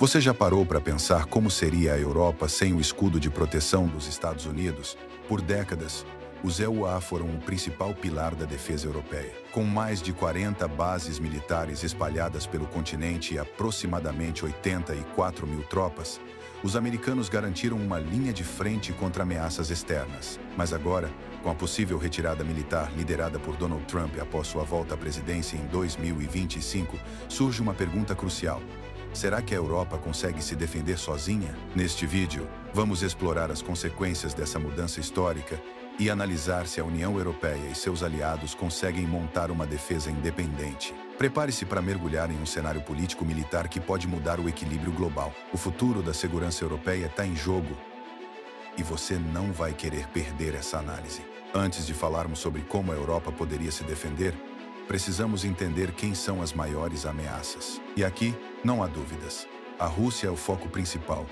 Você já parou para pensar como seria a Europa sem o escudo de proteção dos Estados Unidos? Por décadas, os EUA foram o principal pilar da defesa europeia. Com mais de 40 bases militares espalhadas pelo continente e aproximadamente 84 mil tropas, os americanos garantiram uma linha de frente contra ameaças externas. Mas agora, com a possível retirada militar liderada por Donald Trump após sua volta à presidência em 2025, surge uma pergunta crucial. Será que a Europa consegue se defender sozinha? Neste vídeo, vamos explorar as consequências dessa mudança histórica e analisar se a União Europeia e seus aliados conseguem montar uma defesa independente. Prepare-se para mergulhar em um cenário político-militar que pode mudar o equilíbrio global. O futuro da segurança europeia está em jogo e você não vai querer perder essa análise. Antes de falarmos sobre como a Europa poderia se defender, precisamos entender quem são as maiores ameaças. E aqui, não há dúvidas. A Rússia é o foco principal.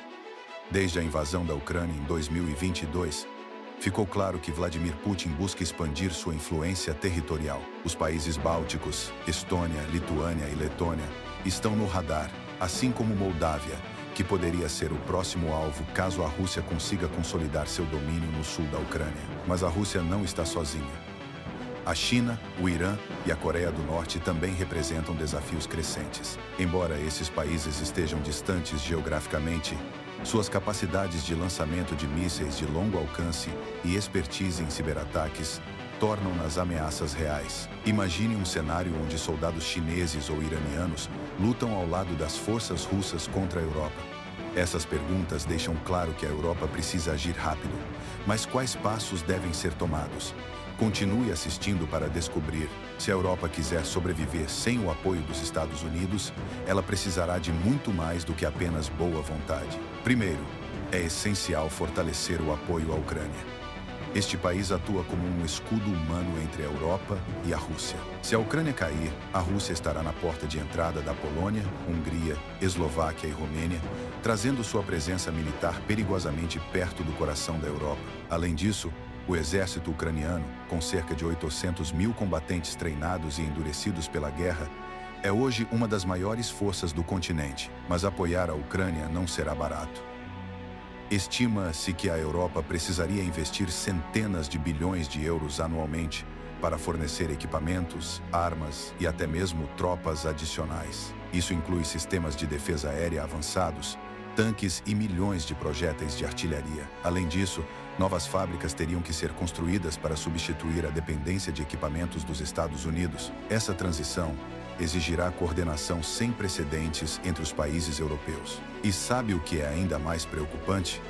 Desde a invasão da Ucrânia em 2022, ficou claro que Vladimir Putin busca expandir sua influência territorial. Os países bálticos, Estônia, Lituânia e Letônia, estão no radar, assim como Moldávia, que poderia ser o próximo alvo caso a Rússia consiga consolidar seu domínio no sul da Ucrânia. Mas a Rússia não está sozinha. A China, o Irã e a Coreia do Norte também representam desafios crescentes. Embora esses países estejam distantes geograficamente, suas capacidades de lançamento de mísseis de longo alcance e expertise em ciberataques tornam-nas ameaças reais. Imagine um cenário onde soldados chineses ou iranianos lutam ao lado das forças russas contra a Europa. Essas perguntas deixam claro que a Europa precisa agir rápido. Mas quais passos devem ser tomados? Continue assistindo para descobrir. Se a Europa quiser sobreviver sem o apoio dos Estados Unidos, ela precisará de muito mais do que apenas boa vontade. Primeiro, é essencial fortalecer o apoio à Ucrânia. Este país atua como um escudo humano entre a Europa e a Rússia. Se a Ucrânia cair, a Rússia estará na porta de entrada da Polônia, Hungria, Eslováquia e Romênia, trazendo sua presença militar perigosamente perto do coração da Europa. Além disso, o exército ucraniano, com cerca de 800 mil combatentes treinados e endurecidos pela guerra, é hoje uma das maiores forças do continente. Mas apoiar a Ucrânia não será barato. Estima-se que a Europa precisaria investir centenas de bilhões de euros anualmente para fornecer equipamentos, armas e até mesmo tropas adicionais. Isso inclui sistemas de defesa aérea avançados, tanques e milhões de projéteis de artilharia. Além disso, novas fábricas teriam que ser construídas para substituir a dependência de equipamentos dos Estados Unidos. Essa transição exigirá coordenação sem precedentes entre os países europeus. E sabe o que é ainda mais preocupante?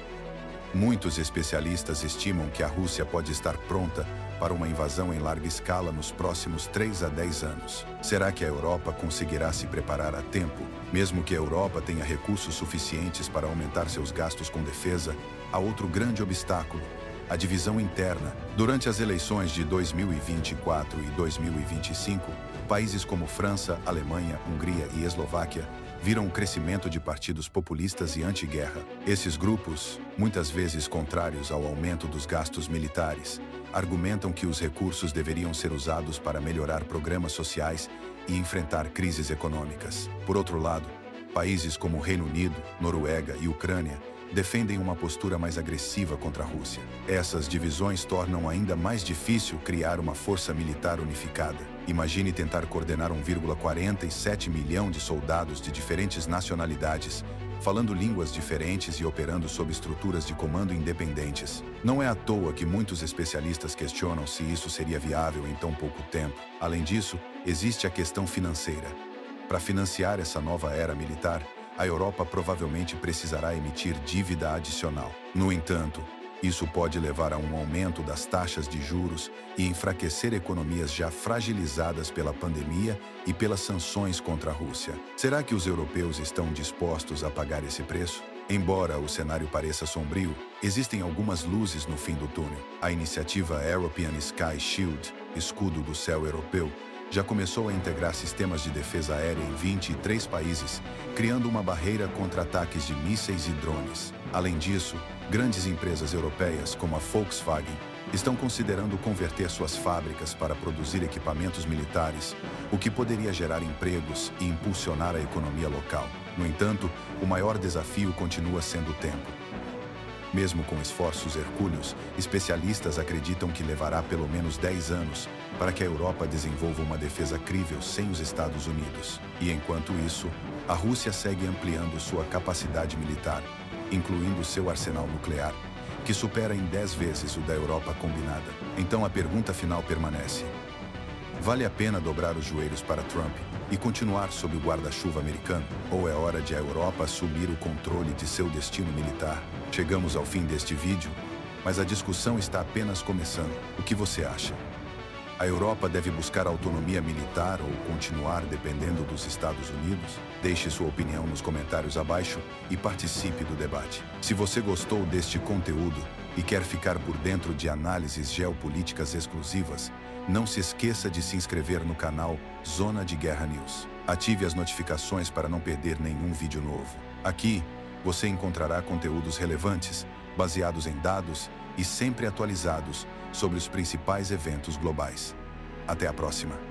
Muitos especialistas estimam que a Rússia pode estar pronta para uma invasão em larga escala nos próximos 3 a 10 anos. Será que a Europa conseguirá se preparar a tempo? Mesmo que a Europa tenha recursos suficientes para aumentar seus gastos com defesa, há outro grande obstáculo: a divisão interna. Durante as eleições de 2024 e 2025, países como França, Alemanha, Hungria e Eslováquia viram um crescimento de partidos populistas e anti-guerra. Esses grupos, muitas vezes contrários ao aumento dos gastos militares, argumentam que os recursos deveriam ser usados para melhorar programas sociais e enfrentar crises econômicas. Por outro lado, países como o Reino Unido, Noruega e Ucrânia defendem uma postura mais agressiva contra a Rússia. Essas divisões tornam ainda mais difícil criar uma força militar unificada. Imagine tentar coordenar 1,47 milhão de soldados de diferentes nacionalidades, falando línguas diferentes e operando sob estruturas de comando independentes. Não é à toa que muitos especialistas questionam se isso seria viável em tão pouco tempo. Além disso, existe a questão financeira. Para financiar essa nova era militar, a Europa provavelmente precisará emitir dívida adicional. No entanto, isso pode levar a um aumento das taxas de juros e enfraquecer economias já fragilizadas pela pandemia e pelas sanções contra a Rússia. Será que os europeus estão dispostos a pagar esse preço? Embora o cenário pareça sombrio, existem algumas luzes no fim do túnel. A iniciativa European Sky Shield, escudo do céu europeu, já começou a integrar sistemas de defesa aérea em 23 países, criando uma barreira contra ataques de mísseis e drones. Além disso, grandes empresas europeias, como a Volkswagen, estão considerando converter suas fábricas para produzir equipamentos militares, o que poderia gerar empregos e impulsionar a economia local. No entanto, o maior desafio continua sendo o tempo. Mesmo com esforços hercúleos, especialistas acreditam que levará pelo menos 10 anos para que a Europa desenvolva uma defesa crível sem os Estados Unidos. E enquanto isso, a Rússia segue ampliando sua capacidade militar, incluindo seu arsenal nuclear, que supera em 10 vezes o da Europa combinada. Então a pergunta final permanece: vale a pena dobrar os joelhos para Trump e continuar sob o guarda-chuva americano? Ou é hora de a Europa assumir o controle de seu destino militar? Chegamos ao fim deste vídeo, mas a discussão está apenas começando. O que você acha? A Europa deve buscar autonomia militar ou continuar dependendo dos Estados Unidos? Deixe sua opinião nos comentários abaixo e participe do debate. Se você gostou deste conteúdo e quer ficar por dentro de análises geopolíticas exclusivas, não se esqueça de se inscrever no canal Zona de Guerra News. Ative as notificações para não perder nenhum vídeo novo. Aqui, você encontrará conteúdos relevantes, baseados em dados e sempre atualizados sobre os principais eventos globais. Até a próxima!